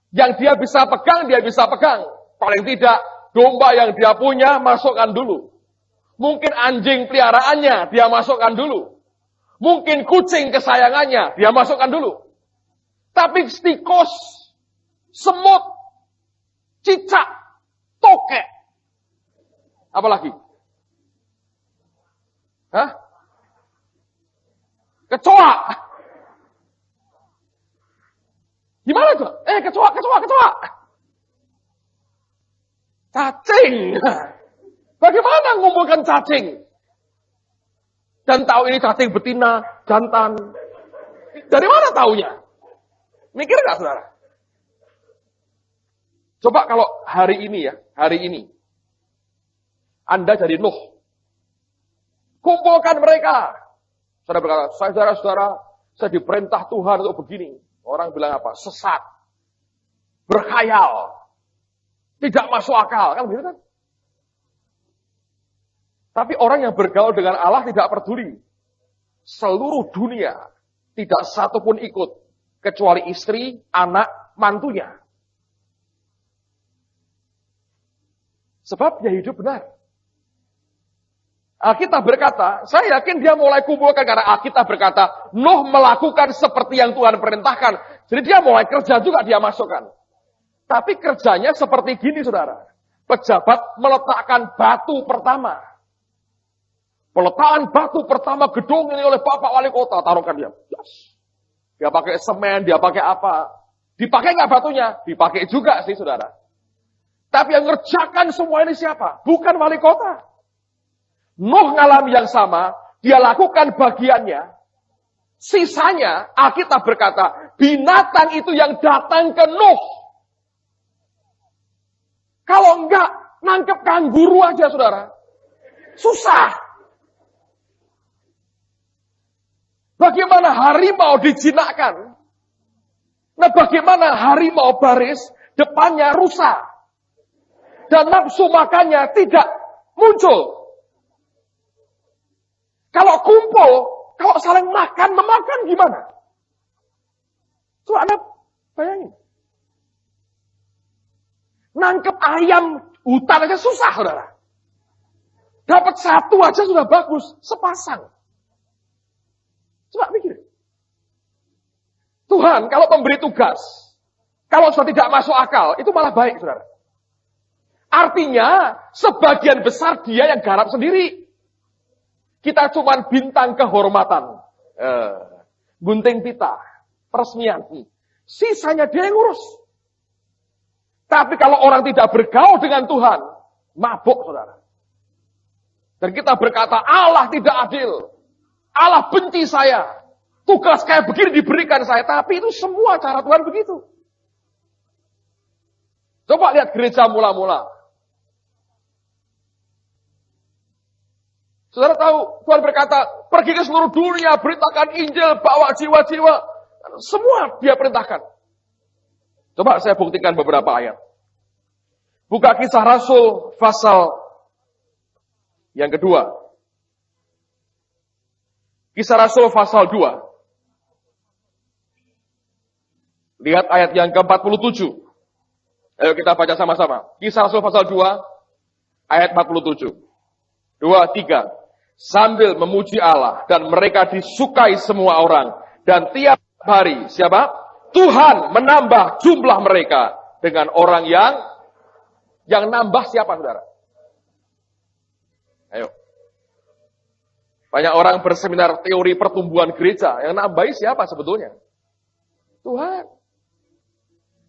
Yang dia bisa pegang, dia bisa pegang. Paling tidak, domba yang dia punya, masukkan dulu. Mungkin anjing peliharaannya, dia masukkan dulu. Mungkin kucing kesayangannya, dia masukkan dulu. Tapi tikus, semut, cicak, tokek. Apalagi? Hah? Kecoa. Gimana tuh? Kecoa. Cacing. Bagaimana ngumpulkan cacing? Dan tahu ini cacing betina, jantan. Dari mana taunya? Mikir nggak, saudara? Coba kalau hari ini Anda jadi Nuh. Kumpulkan mereka. Saudara berkata, saudara-saudara, saya diperintah Tuhan untuk begini. Orang bilang apa? Sesat. Berkhayal. Tidak masuk akal. Kan begitu kan? Tapi orang yang bergaul dengan Allah tidak peduli. Seluruh dunia. Tidak satu pun ikut. Kecuali istri, anak, mantunya. Sebab dia hidup benar. Alkitab berkata, saya yakin dia mulai kumpulkan karena Alkitab berkata, Nuh melakukan seperti yang Tuhan perintahkan. Jadi dia mulai kerja juga dia masukkan. Tapi kerjanya seperti gini, saudara. Pejabat meletakkan batu pertama. Peletakan batu pertama gedung ini oleh Bapak Wali Kota. Taruhkan dia. Yes. Dia pakai semen, dia pakai apa. Dipakai nggak batunya? Dipakai juga sih, saudara. Tapi yang ngerjakan semua ini siapa? Bukan Wali Kota. Nuh ngalami yang sama, dia lakukan bagiannya. Sisanya, Alkitab berkata, binatang itu yang datang ke Nuh. Kalau enggak, nangkep kanguru aja, saudara. Susah. Bagaimana harimau dijinakkan? Nah, bagaimana harimau baris, depannya rusa. Dan nafsu makannya tidak muncul. Kalau kumpul, kalau saling makan, memakan gimana? Coba Anda bayangin. Nangkep ayam hutan aja susah, saudara. Dapat satu aja sudah bagus, sepasang. Coba pikir. Tuhan kalau memberi tugas, kalau sudah tidak masuk akal, itu malah baik, saudara. Artinya, sebagian besar dia yang garap sendiri. Kita cuma bintang kehormatan. Gunting pita. Peresmian. Sisanya dia yang ngurus. Tapi kalau orang tidak bergaul dengan Tuhan, mabuk, saudara. Dan kita berkata, Allah tidak adil. Allah benci saya. Tugas kayak begini diberikan saya. Tapi itu semua cara Tuhan begitu. Coba lihat gereja mula-mula. Saudara tahu, Tuhan berkata, pergi ke seluruh dunia, beritakan Injil, bawa jiwa-jiwa. Semua dia perintahkan. Coba saya buktikan beberapa ayat. Buka Kisah Rasul pasal yang kedua. Kisah Rasul pasal 2. Lihat ayat yang ke-47. Ayo kita baca sama-sama. Kisah Rasul pasal 2, ayat 47. 2, 3. Sambil memuji Allah dan mereka disukai semua orang. Dan tiap hari, siapa? Tuhan menambah jumlah mereka dengan orang yang nambah siapa, saudara? Ayo. Banyak orang berseminar teori pertumbuhan gereja. Yang nambahi siapa sebetulnya? Tuhan.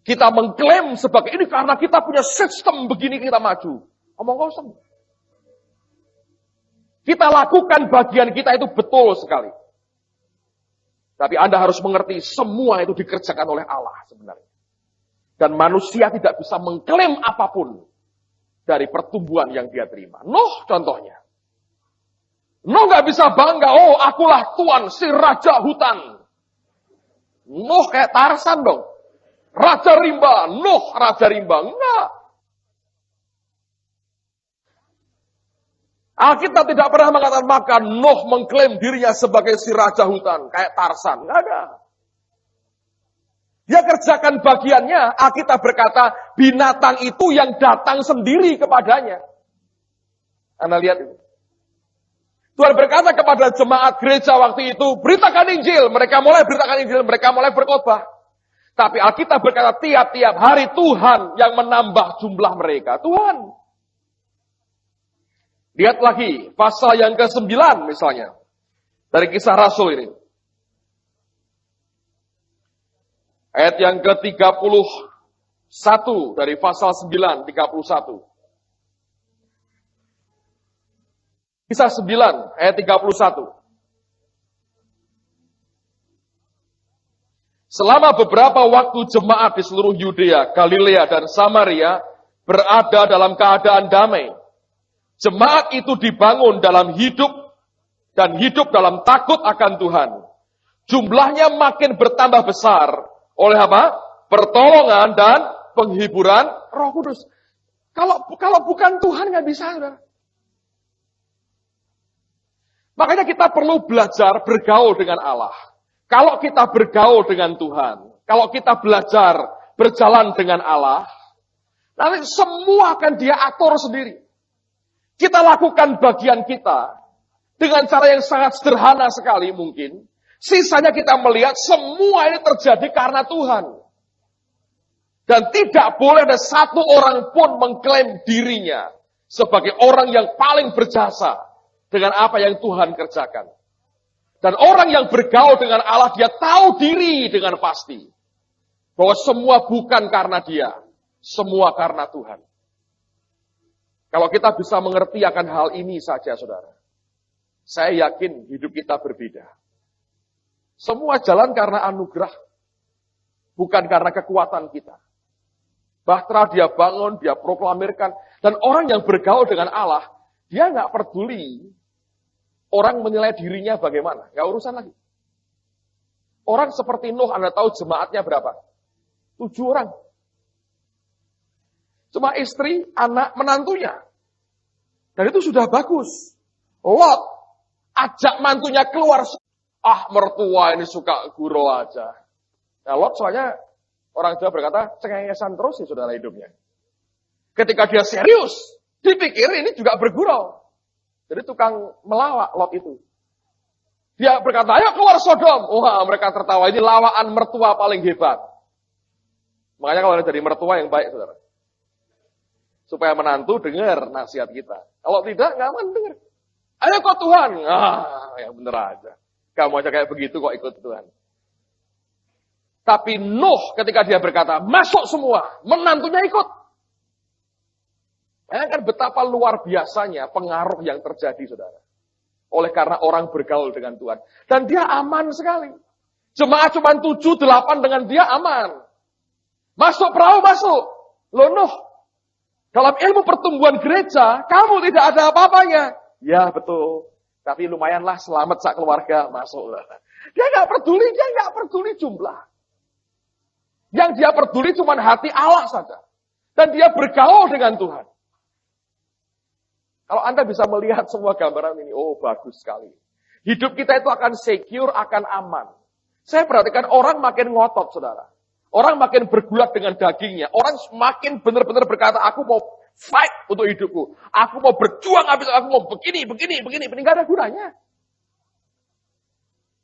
Kita mengklaim sebagai ini karena kita punya sistem begini kita maju. Omong kosong. Kita lakukan bagian kita itu betul sekali. Tapi Anda harus mengerti semua itu dikerjakan oleh Allah sebenarnya. Dan manusia tidak bisa mengklaim apapun dari pertumbuhan yang dia terima. Nuh contohnya. Nuh gak bisa bangga, oh akulah Tuhan si Raja Hutan. Nuh kayak Tarsan dong. Raja Rimba, Nuh Raja Rimba. Enggak. Alkitab tidak pernah mengatakan maka Nuh mengklaim dirinya sebagai si Raja Hutan. Kayak Tarsan. Enggak ada. Dia kerjakan bagiannya. Alkitab berkata binatang itu yang datang sendiri kepadanya. Anda lihat itu. Tuhan berkata kepada jemaat gereja waktu itu, beritakan Injil. Mereka mulai beritakan Injil, mereka mulai berkhotbah. Tapi Alkitab berkata tiap-tiap hari Tuhan yang menambah jumlah mereka. Tuhan. Lihat lagi, pasal yang ke-9 misalnya. Dari Kisah Rasul ini. Ayat yang ke-31 dari pasal 9, 31. Kisah 9, ayat 31. Selama beberapa waktu jemaat di seluruh Yudea, Galilea, dan Samaria berada dalam keadaan damai. Jemaat itu dibangun dalam hidup dan hidup dalam takut akan Tuhan. Jumlahnya makin bertambah besar oleh apa? Pertolongan dan penghiburan Roh Kudus. Kalau bukan Tuhan nggak bisa, saudara. Makanya kita perlu belajar bergaul dengan Allah. Kalau kita bergaul dengan Tuhan, kalau kita belajar berjalan dengan Allah, nanti semua akan Dia atur sendiri. Kita lakukan bagian kita dengan cara yang sangat sederhana sekali mungkin. Sisanya kita melihat semua ini terjadi karena Tuhan. Dan tidak boleh ada satu orang pun mengklaim dirinya sebagai orang yang paling berjasa dengan apa yang Tuhan kerjakan. Dan orang yang bergaul dengan Allah, dia tahu diri dengan pasti. Bahwa semua bukan karena dia. Semua karena Tuhan. Kalau kita bisa mengerti akan hal ini saja, saudara. Saya yakin hidup kita berbeda. Semua jalan karena anugerah. Bukan karena kekuatan kita. Bahtera dia bangun, dia proklamirkan. Dan orang yang bergaul dengan Allah, dia nggak peduli orang menilai dirinya bagaimana. Nggak urusan lagi. Orang seperti Nuh, Anda tahu jemaatnya berapa? 7 orang. Cuma istri, anak, menantunya. Dan itu sudah bagus. Lot, ajak mantunya keluar. Mertua ini suka gurau aja. Nah, Lot soalnya orang Jawa berkata, cengengesan terus sih saudara hidupnya. Ketika dia serius, dipikir ini juga bergurau. Jadi tukang melawak Lot itu. Dia berkata, ayo keluar Sodom. Wah, mereka tertawa, ini lawaan mertua paling hebat. Makanya kalau jadi mertua yang baik, saudara. Supaya menantu dengar nasihat kita. Kalau tidak, nggak akan dengar. Ayo kok Tuhan. Yang bener aja. Kamu aja kayak begitu kok ikut Tuhan. Tapi Nuh ketika dia berkata, masuk semua, menantunya ikut. Bayangkan betapa luar biasanya pengaruh yang terjadi, saudara. Oleh karena orang bergaul dengan Tuhan. Dan dia aman sekali. Jemaat cuma 7, 8 dengan dia aman. Masuk perahu, masuk. Loh Nuh, dalam ilmu pertumbuhan gereja, kamu tidak ada apa-apanya. Ya betul. Tapi lumayanlah selamat sak keluarga, masuklah. Dia nggak peduli jumlah. Yang dia peduli cuma hati Allah saja. Dan dia bergaul dengan Tuhan. Kalau Anda bisa melihat semua gambaran ini, oh bagus sekali. Hidup kita itu akan secure, akan aman. Saya perhatikan orang makin ngotot, saudara. Orang makin bergulat dengan dagingnya. Orang makin benar-benar berkata, aku mau fight untuk hidupku. Aku mau berjuang habis, aku mau begini. Nggak ada gunanya.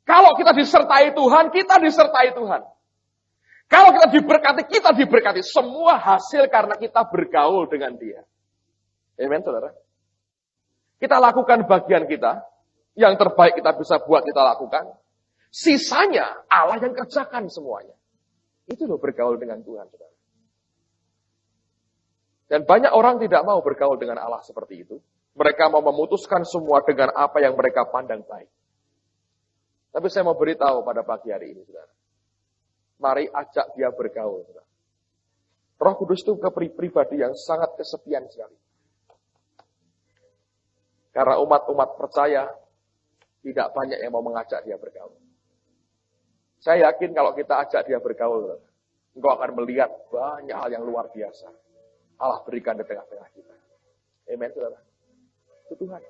Kalau kita disertai Tuhan, kita disertai Tuhan. Kalau kita diberkati. Semua hasil karena kita bergaul dengan Dia. Amen, saudara. Kita lakukan bagian kita. Yang terbaik kita bisa buat kita lakukan. Sisanya Allah yang kerjakan semuanya. Itu loh bergaul dengan Tuhan, saudara. Dan banyak orang tidak mau bergaul dengan Allah seperti itu. Mereka mau memutuskan semua dengan apa yang mereka pandang baik. Tapi saya mau beritahu pada pagi hari ini, saudara. Mari ajak dia bergaul, saudara. Roh Kudus itu pribadi yang sangat kesepian sekali. Karena umat-umat percaya tidak banyak yang mau mengajak dia bergaul. Saya yakin kalau kita ajak dia bergaul, engkau akan melihat banyak hal yang luar biasa. Allah berikan di tengah-tengah kita. Amen, saudara. Itu Tuhan.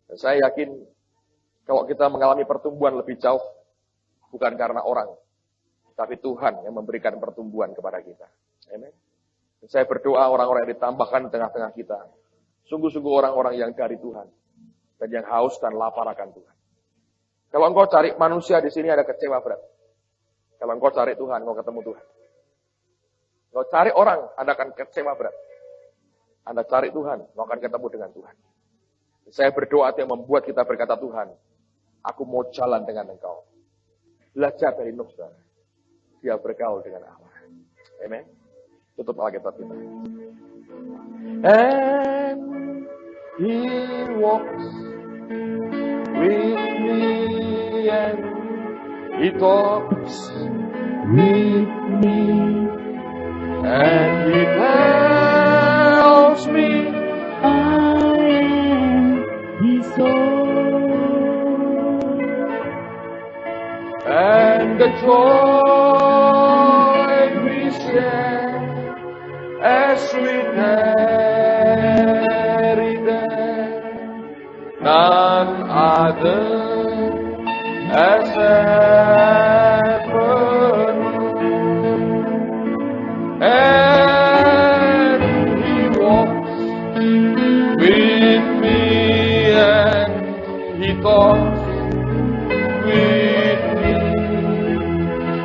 Dan saya yakin kalau kita mengalami pertumbuhan lebih jauh, bukan karena orang, tapi Tuhan yang memberikan pertumbuhan kepada kita. Amen. Dan saya berdoa orang-orang yang ditambahkan di tengah-tengah kita, sungguh-sungguh orang-orang yang dari Tuhan, dan yang haus dan lapar akan Tuhan. Kalau engkau cari manusia di sini ada kecewa berat. Kalau engkau cari Tuhan, engkau ketemu Tuhan. Engkau cari orang, Anda akan kecewa berat. Anda cari Tuhan, engkau akan ketemu dengan Tuhan. Saya berdoa yang membuat kita berkata, Tuhan, aku mau jalan dengan Engkau. Belajar dari Nuh, saudara. Dia bergaul dengan Allah. Amen. Tutup Alkitab kita. And he walks with me and he talks with me and he tells me I am his own. And the joy we share as we carry them, none other as heaven. And he walks with me and he talks with me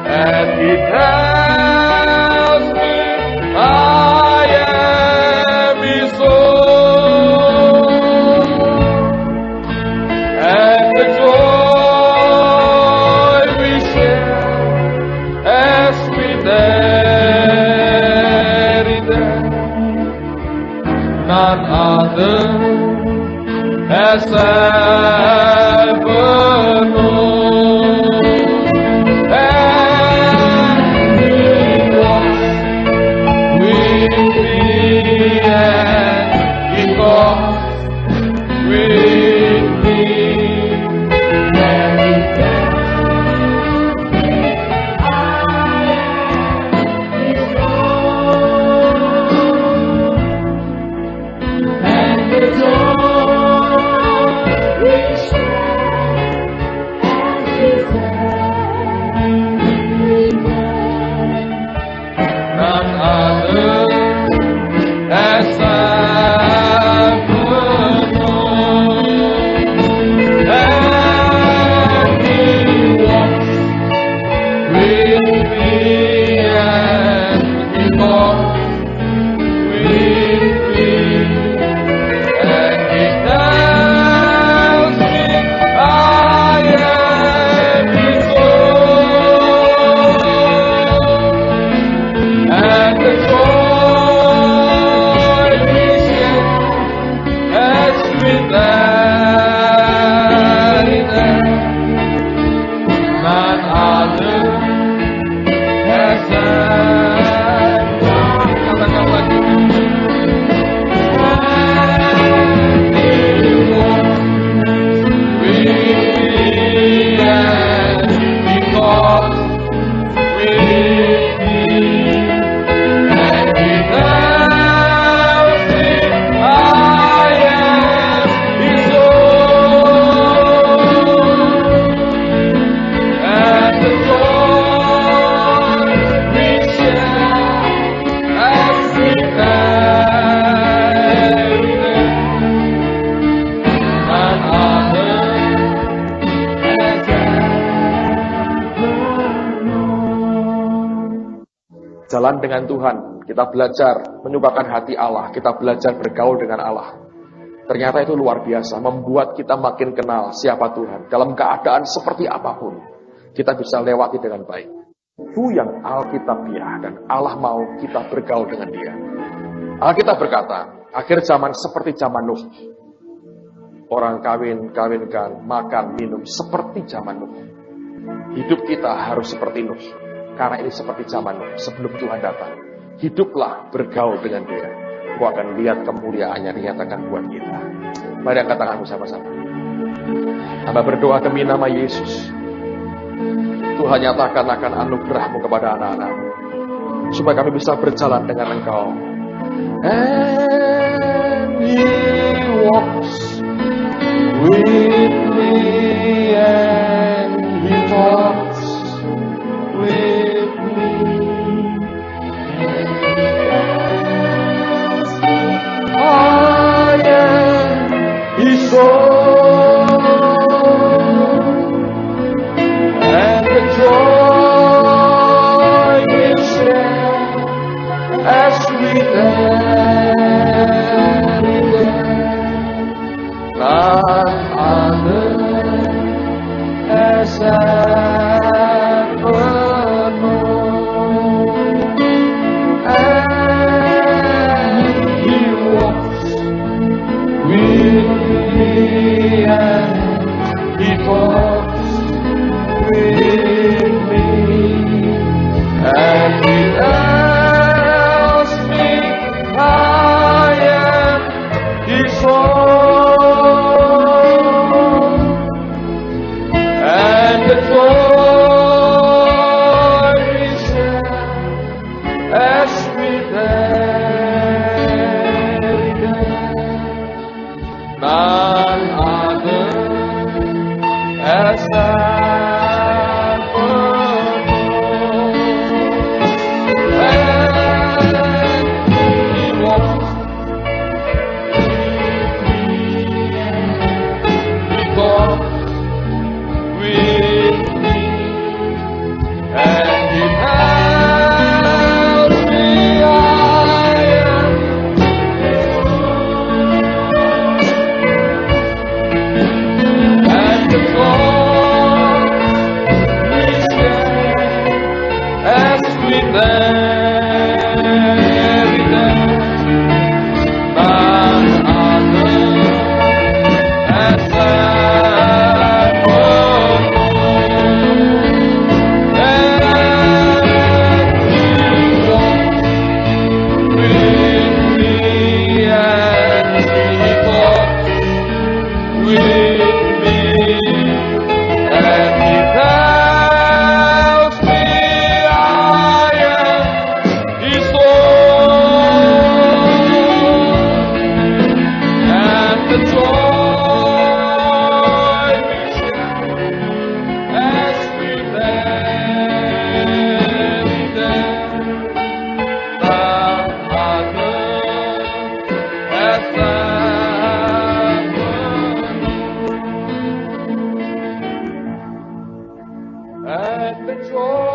and he tells me I am his own. And the joy we share as we carry them, none other as ever known. And he walks with me and he talks with me and he tells me I am his own. And the joy we share as we carry them, none other as ever known. And he walks with me and he talks with me and he tells me I am his own. And the joy we share as we carry them, none other as katakan lagi. And he walks with me and he talks with me and he tells me I am his own. And the joy we share as we carry them, none other as ever known. Jalan dengan Tuhan, kita belajar menyukakan hati Allah, kita belajar bergaul dengan Allah. Ternyata itu luar biasa, membuat kita makin kenal siapa Tuhan. Dalam keadaan seperti apapun, kita bisa lewati dengan baik. Itu yang Alkitabiah dan Allah mau kita bergaul dengan dia. Alkitab berkata, akhir zaman seperti zaman Nuh. Orang kawin-kawinkan, makan, minum seperti zaman Nuh. Hidup kita harus seperti Nuh. Karena ini seperti zaman Nuh, sebelum Tuhan datang. Hiduplah bergaul dengan dia. Kau akan lihat kemuliaannya dinyatakan buat kita. Mari angkat tanganmu sama-sama. Hamba berdoa demi nama Yesus. Tuhan nyatakan akan anugerah-Mu kepada anak-anak-Mu. Supaya kami bisa berjalan dengan Engkau. And He walks with me and He talks with me. I am His own, and the joy we share as we carry them. joy.